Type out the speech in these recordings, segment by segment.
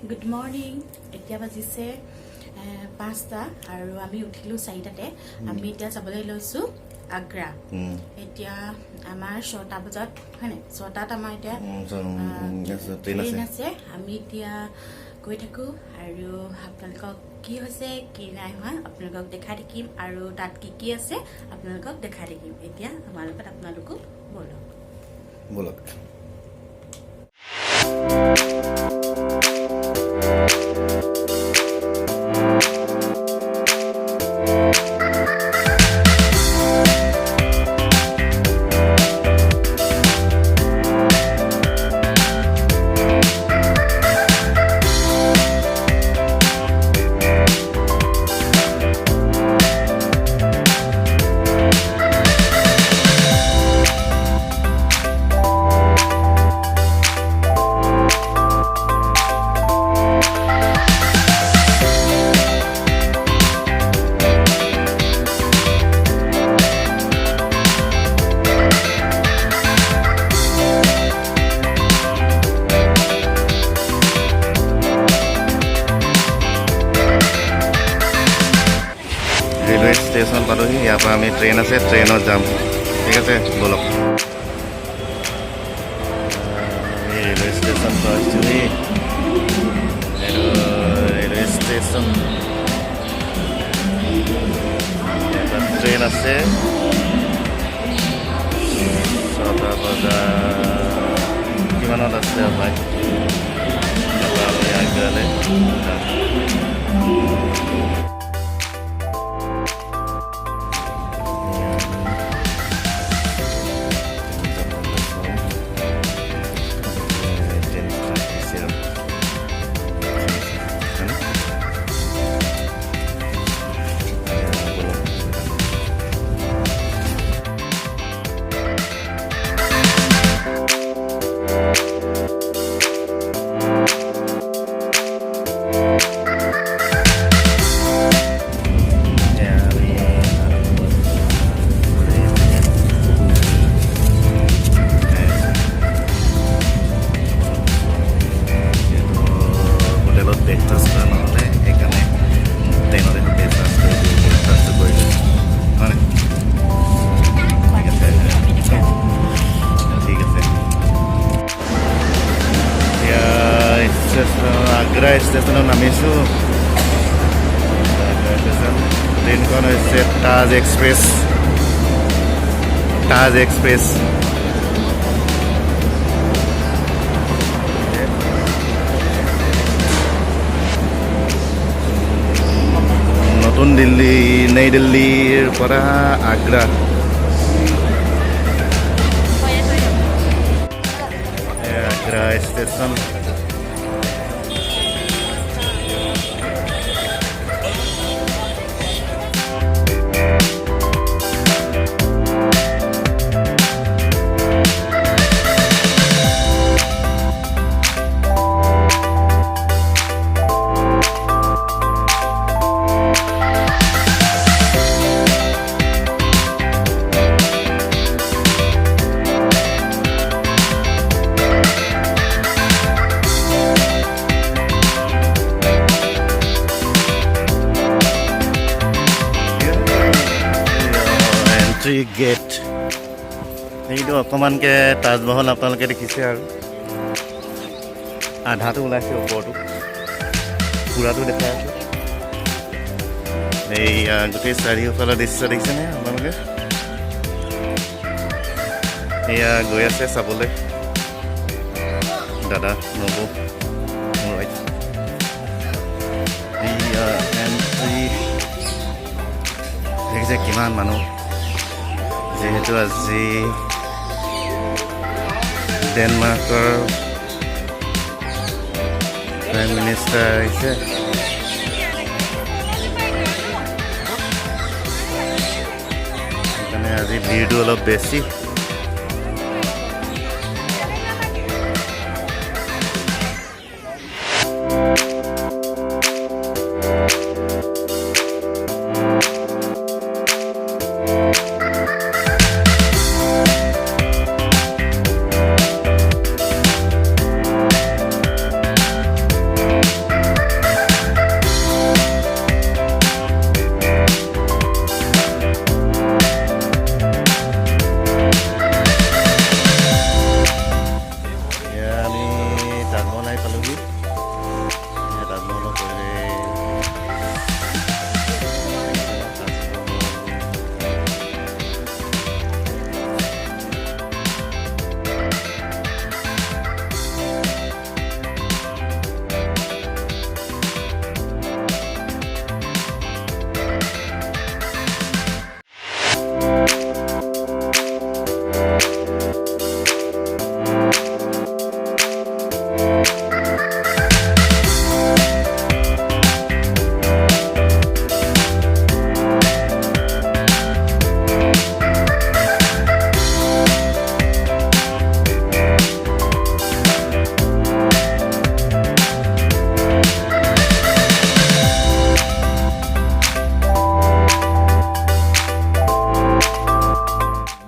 Good morning. এতিয়া বাজিছে 5টা আৰু আমি উঠিলো 4টাতে আমি এতিয়া যাবলৈ লৈছো আগ্ৰা এতিয়া আমাৰ 6টা বজাত হয়নে 6টাত আমাৰ এতিয়া ট্ৰেইন আছে আমি এতিয়া গৈ থাকো আৰু আপোনালোকক কি হৈছে কি নাই হোৱা আপোনালোকক দেখাই থাকিম আৰু তাত কি কি আছে আপোনালোকক দেখাই থাকিম এতিয়া আমাৰ লগত আপোনালোকো বলক रेलवे स्टेशन पालोহি ইয়াৰ পৰা আমি ট্ৰেইন আছে ট্ৰেইনত যাম ঠিক আছে বলক रेलवे स्टेशन পাইছোহি रेलवे स्टेशन ট্ৰেইন আছে 6টা বজাত কিমানত আছে ভাই আমি আগ্ৰালৈ Agra station namisu train kon hoise Taj Express নতুন দিল্লী নই দিল্লীৰ পৰা আগ্ৰা আগ্ৰা ষ্টেচন गेट এইটো অকমানকে তাজ মহল আপোনালোকে দেখিছে আৰু আধাটো ওলাইছে ওপৰটো পুৰাটো দেখাই আছে এই গোটেই চাৰিওফালৰ দৃশ্য দেখিছেনে আপোনালোকে এয়া গৈ আছে চাবলৈ দাদা নবৌ এয়া এণ্ট্ৰি দেখিছে কিমান মানুহ যেহেতু আজি ডেনমাৰ্কৰ প্ৰাইম মিনিষ্টাৰ আহিছে সেইকাৰণে আজি ভিৰটো অলপ বেছি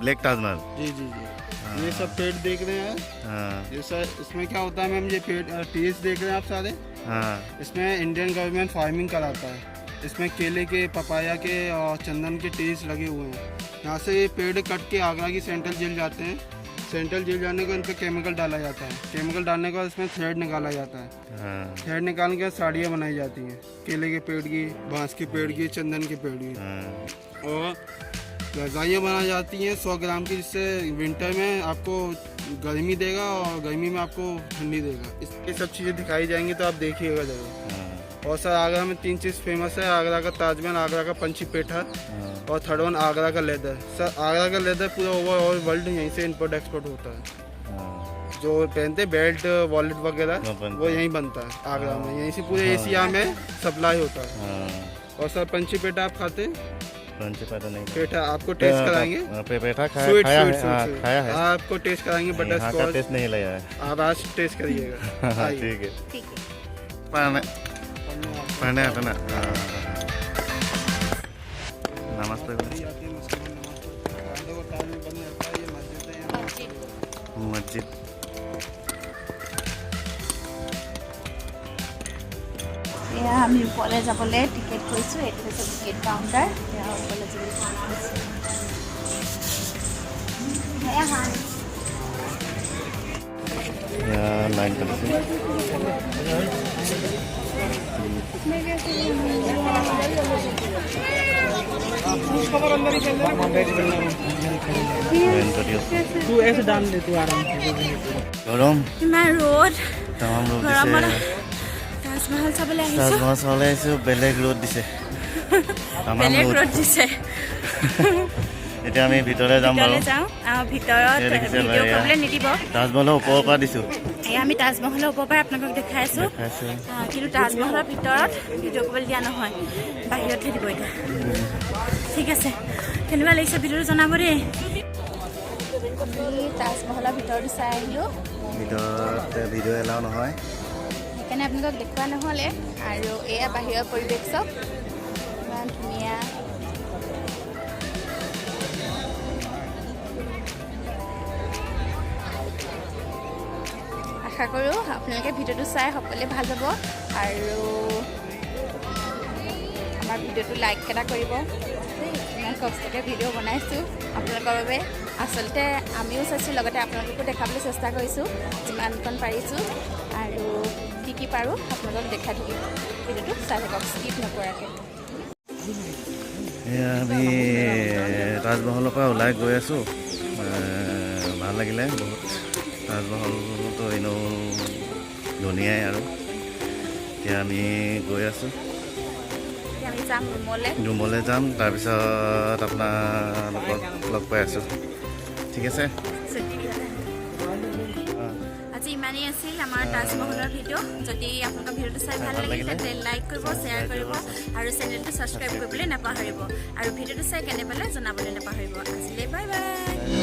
ब्लैक ताजमहल। जी जी जी, ये सब पेड़ देख रहे हैं। ये सर इसमें क्या होता है मैम, ये पेड़ ट्रीज देख रहे हैं आप सारे। इसमें इंडियन गवर्नमेंट फार्मिंग कराता है। इसमें केले के, पपाया के और चंदन के ट्रीज लगे हुए हैं। यहाँ से ये पेड़ कट के आगरा की सेंट्रल जेल जाते हैं। सेंट्रल जेल जाने के इन पर केमिकल डाला जाता है। केमिकल डालने के बाद इसमें थ्रेड निकाला जाता है। थ्रेड निकालने के बाद साड़ियाँ बनाई जाती हैं, केले के पेड़ की, बांस के पेड़ की, चंदन के पेड़ की। और रजाइयाँ बनाई जाती हैं 100 ग्राम की, जिससे विंटर में आपको गर्मी देगा और गर्मी में आपको ठंडी देगा। ये सब चीज़ें दिखाई जाएंगी तो आप देखिएगा जरूर। और सर आगरा में 3 चीज़ फेमस है, आगरा का ताजमहल, आगरा का पंछी पेठा और थर्ड वन आगरा का लेदर। सर आगरा का लेदर पूरा ओवरऑल वर्ल्ड यहीं से इम्पोर्ट एक्सपोर्ट होता है। जो पहनते बेल्ट, वॉलेट वगैरह वो यहीं बनता है आगरा में, यहीं से पूरे एशिया में सप्लाई होता है। और सर पंछी पेठा आप खाते हैं? पंछी पेठा नहीं, पेठा आपको टेस्ट कराएंगे। पेठा खाया है, आपको टेस्ट कराएंगे बटर स्कॉच। टेस्ट नहीं लिया है, आप आज टेस्ट करिएगा। ठीक है। पढ़ने आता ना। नमस्ते। मस्जिद এয়া আমি ওপৰলৈ যাবলৈ টিকেট কৰিছোঁ। এইটো হৈছে টিকেট কাউণ্টাৰ। এয়া ওপৰলৈ যাবলৈ लाइन तू ऐसे डाल ले, तू आराम से। गरम ইমান ৰ'দ, तमाम रोड গৰমত दिसे। তাজমহল চাবলৈ আহিছোঁ। ताजमहल चावले आइছো, बेलेग रोड दिसे। বেলেগ ৰ'দ দিছে। এতিয়া আমি ভিতৰলৈ যাম বাৰু। যাওঁ ভিতৰত ভিডিঅ' কৰিবলৈ নিদিব। তাজমহলৰ ওপৰৰ পৰা দিছোঁ। এয়া আমি তাজমহলৰ ওপৰৰ পৰা আপোনালোকক দেখাই আছোঁ, কিন্তু তাজমহলৰ ভিতৰত ভিডিঅ' কৰিবলৈ দিয়া নহয়, বাহিৰতহে দিব এতিয়া। ঠিক আছে, কেনেকুৱা লাগিছে ভিডিঅ'টো জনাব দেই। আমি তাজমহলৰ ভিতৰটো চাই আহিলোঁ। ভিতৰত ভিডিঅ' এলাও নহয়, সেইকাৰণে আপোনালোকক দেখুওৱা নহ'লে। আৰু এয়া বাহিৰৰ পৰিৱেশ চব ইমান ধুনীয়া। আশা কৰোঁ আপোনালোকে ভিডিঅ'টো চাই সকলোৱে ভাল পাব। আৰু আমাৰ ভিডিঅ'টো লাইক এটা কৰিব। ইমান কষ্টকৈ ভিডিঅ' বনাইছোঁ আপোনালোকৰ বাবে। আচলতে আমিও চাইছোঁ, লগতে আপোনালোককো দেখাবলৈ চেষ্টা কৰিছোঁ যিমানকণ পাৰিছোঁ। আৰু কি পাৰোঁ আপোনালোকক দেখাই থাকিম। ভিডিঅ'টো চাই থাকক স্কিপ নকৰাকৈ। আমি তাজমহলৰ পৰা ওলাই গৈ আছোঁ। ভাল লাগিলে বহুত। তাজমহলটো এনেও ধুনীয়াই আৰু। এতিয়া আমি গৈ আছোঁ, আমি যাম ৰুমলৈ যাম, তাৰপিছত আপোনালোকক লগ পাই আছোঁ। ঠিক আছে, আজি ইমানেই আছিল আমাৰ তাজমহলৰ ভিডিঅ'। যদি আপোনালোকৰ ভিডিঅ'টো চাই ভাল লাগিলে তেন্তে লাইক কৰিব, শ্বেয়াৰ কৰিব আৰু চেনেলটো ছাবস্ক্ৰাইব কৰিবলৈ নাপাহৰিব। আৰু ভিডিঅ'টো চাই কেনে পালে জনাবলৈ নাপাহৰিব। আজিলৈ বাই বাই।